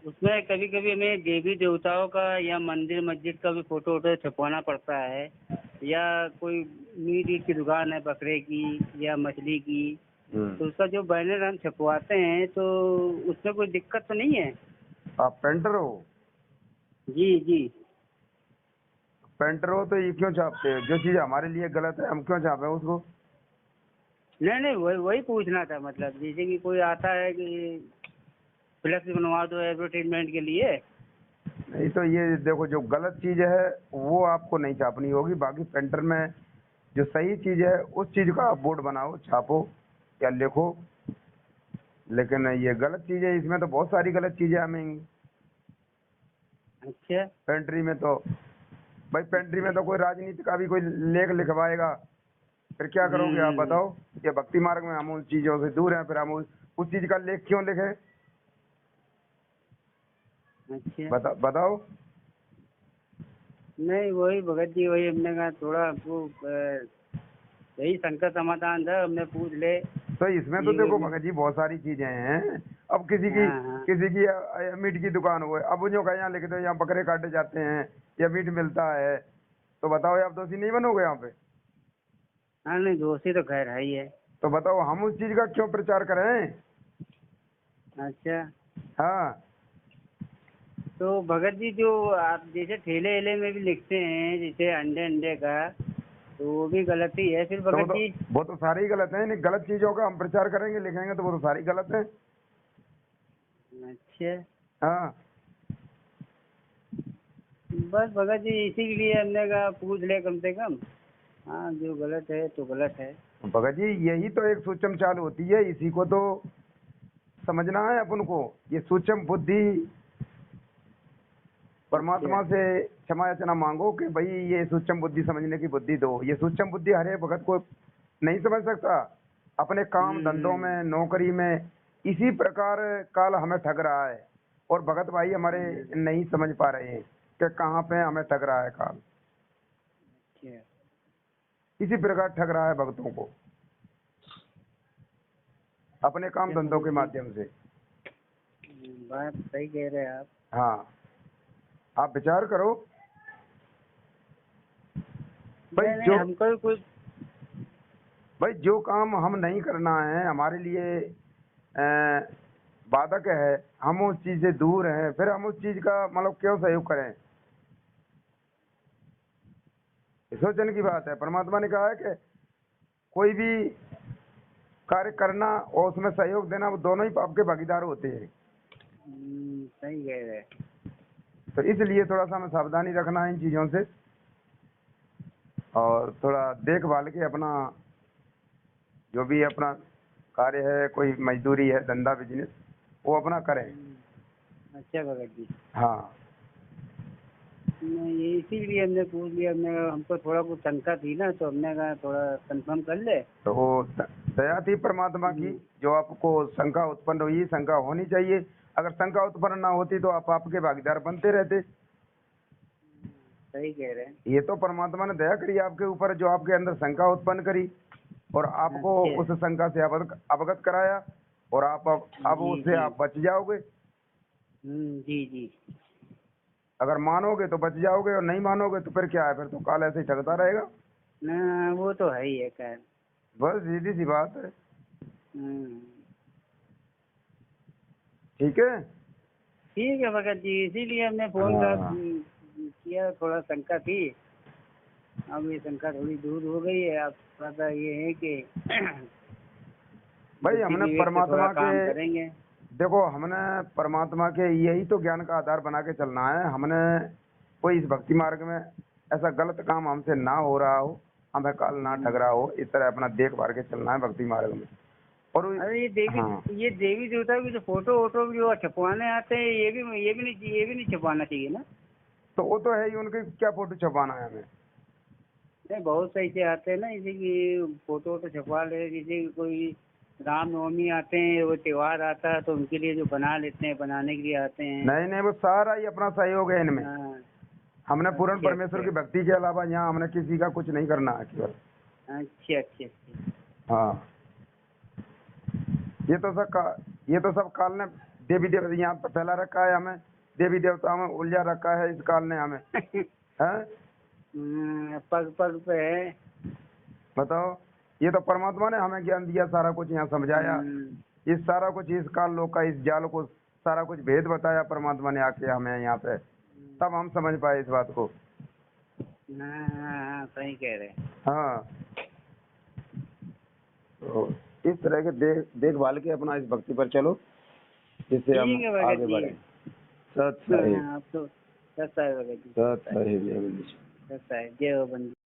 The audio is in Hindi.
उसमें कभी कभी हमें देवी देवताओं का या मंदिर मस्जिद का भी फोटो वोटो छपवाना पड़ता है, या कोई मीट ईट की दुकान है बकरे की या मछली की, तो उसका जो बैनर हम छपवाते हैं तो उसमें कोई दिक्कत तो नहीं है? आप पेंटर हो? जी जी। पेंटर हो तो ये क्यों छापते हो? जो चीज हमारे लिए गलत है हम क्यों छापे उसको? नहीं नहीं, वही वही पूछना था। मतलब जैसे कि कोई आता है कि फ्लेक्स बनवा दो एडवर्टाइजमेंट के लिए। नहीं तो ये देखो, जो गलत चीज है वो आपको नहीं छापनी होगी। बाकी पेंटर में जो सही चीज है उस चीज का आप बोर्ड बनाओ, छापो या लिखो। लेकिन ये गलत चीज है, इसमें तो बहुत सारी गलत चीजें आएंगी। अच्छा। पेंट्री में तो भाई, पेंट्री में तो कोई राजनीति का भी कोई लेख लिखवाएगा, फिर क्या करोगे आप हम्म। बताओ? ये भक्ति मार्ग में हम उन चीजों से दूर हैं, फिर हम उस चीज का लेख क्यों लिखे? अच्छा। बताओ। नहीं वही भगत जी, वही हमने कहा थोड़ा हमको यही संकट समाधान था, हमने पूछ ले। तो इसमें तो देखो भगत जी बहुत सारी चीजें हैं। अब हाँ हाँ। किसी की मीट की दुकान हो, अब जो का यहाँ लिख दो यहाँ बकरे काटे जाते हैं या मीट मिलता है, तो बताओ आप दोषी नहीं बनोगे यहाँ पे? हाँ नहीं, दोषी तो खैर है ही है। तो बताओ हम उस चीज का क्यों प्रचार करें? अच्छा। हाँ। तो भगत जी, जो आप जैसे ठेले वेले में भी लिखते हैं जैसे अंडे अंडे का, तो वो भी गलती है फिर तो भगत जी? वो तो सारे ही गलत है। नहीं, गलत चीजों का हम प्रचार करेंगे लिखेंगे तो वो तो सारी गलत है। अच्छा। हाँ। बस भगत जी इसी के लिए हमने कहा पूछ ले कम से कम। हाँ, जो गलत है तो गलत है। भगत जी यही तो एक सूक्ष्म चाल होती है, इसी को तो समझना है अपन को। ये सूक्ष्म बुद्धि, अच्छा। परमात्मा से क्षमा याचना मांगो कि भाई ये सूक्ष्म बुद्धि समझने की बुद्धि दो। ये सूक्ष्म बुद्धि हर एक भगत को नहीं समझ सकता। अपने काम धंधों हम्म। में, नौकरी में इसी प्रकार काल हमें ठग रहा है, और भगत भाई हमारे नहीं समझ पा रहे हैं कि कहाँ पे हमें ठग रहा है काल। अच्छा। इसी प्रकार ठग रहा है भक्तों को अपने काम अच्छा धंधों के भगत जी, माध्यम से। बात सही कह रहे हैं आप। हाँ, आप विचार करो भाई। नहीं नहीं, हमको भी कुछ। जो काम हम नहीं करना है, हमारे लिए बाधक है, हम उस चीज से दूर हैं, फिर हम उस चीज का मतलब क्यों सहयोग करें? सोचने की बात है। परमात्मा ने कहा है कि कोई भी कार्य करना और उसमें सहयोग देना, वो दोनों ही पाप के भागीदार होते हैं। सही कह रहे हैं। तो इसलिए थोड़ा सा हमें सावधानी रखना है इन चीजों से, और थोड़ा देखभाल के अपना जो भी अपना कार्य है, कोई मजदूरी है, धंधा बिजनेस, वो अपना करें। अच्छा भगत जी। हाँ। नहीं, ये इसीलिए हमने पूछ लिया। हमने हमको थोड़ा कुछ शंका थी ना, तो हमने कहा थोड़ा कंफर्म कर ले। तो वो दया थी परमात्मा की, जो आपको शंका उत्पन्न हुई। शंका होनी चाहिए। अगर शंका उत्पन्न ना होती तो आप आपके भागीदार बनते रहते। सही कह रहे हैं। ये तो परमात्मा ने दया करी आपके ऊपर, जो आपके अंदर शंका उत्पन्न करी और आपको अच्छा। उस शंका से अवगत कराया, और अब जी उससे जी। आप बच जाओगे। जी जी। अगर मानोगे तो बच जाओगे, और नहीं मानोगे तो फिर क्या है? फिर तो काल ऐसे ही ठगता रहेगा। ना वो तो है ही है खैर। बस सीधी सी बात है। हम्म। ठीक है। ठीक है भगत जी, इसीलिए हमने फोन कर हाँ किया। थोड़ा शंका थी, अब ये शंका थोड़ी दूर हो गई है। अब थोड़ा सा ये है कि भाई, बुद्धि हमने विवेक से थोड़ा परमात्मा के काम करेंगे। देखो, हमने परमात्मा के यही तो ज्ञान का आधार बना के चलना है। हमने कोई इस भक्ति मार्ग में ऐसा गलत काम हमसे ना हो रहा हो, हमें काल ना ठग रहा हो, इस तरह अपना देख भाल के चलना है भक्ति मार्ग में। और अरे हाँ, ये देवी देवता की जो फोटो वोटो जो छपवाने आते हैं, ये भी नहीं छपवाना चाहिए ना? तो वो तो है ही, उनके क्या फोटो छपवाना है हमें? नहीं, बहुत सही से आते हैं ना, जैसे कि फोटो वोटो छपवा ले। जैसे कि कोई रामनवमी आते हैं, वो त्योहार आता है, तो उनके लिए जो बना लेते हैं, बनाने के लिए आते हैं। नहीं नहीं, वो सारा ही अपना सहयोग है इनमें। हाँ। हमने पूर्ण अच्छा परमेश्वर अच्छा। की भक्ति के अलावा यहाँ हमने किसी का कुछ नहीं करना है केवल। अच्छा अच्छा अच्छा। हाँ। ये तो सब काल ने देवी देवता यहाँ पे फैला रखा है, हमें देवी देवता में उलझा रखा है इस काल ने हमें, हैं? पग पग पे है। बताओ, ये तो परमात्मा ने हमें ज्ञान दिया, सारा कुछ यहाँ समझाया, इस सारा कुछ इस काल लोक का, इस जाल को सारा कुछ भेद बताया परमात्मा ने आके हमें यहाँ पे, तब हम समझ पाए इस बात को। हाँ, सही कह रहे हैं। हाँ, तो इस तरह के देखभाल के अपना इस भक्ति पर चलो, जिससे हम ठीक है भगत आगे जी। बढ़े। सत साहिब, हाँ, अब तो सत साहिब भगत जी, सत साहिब, सत साहिब, जय हो बंदी।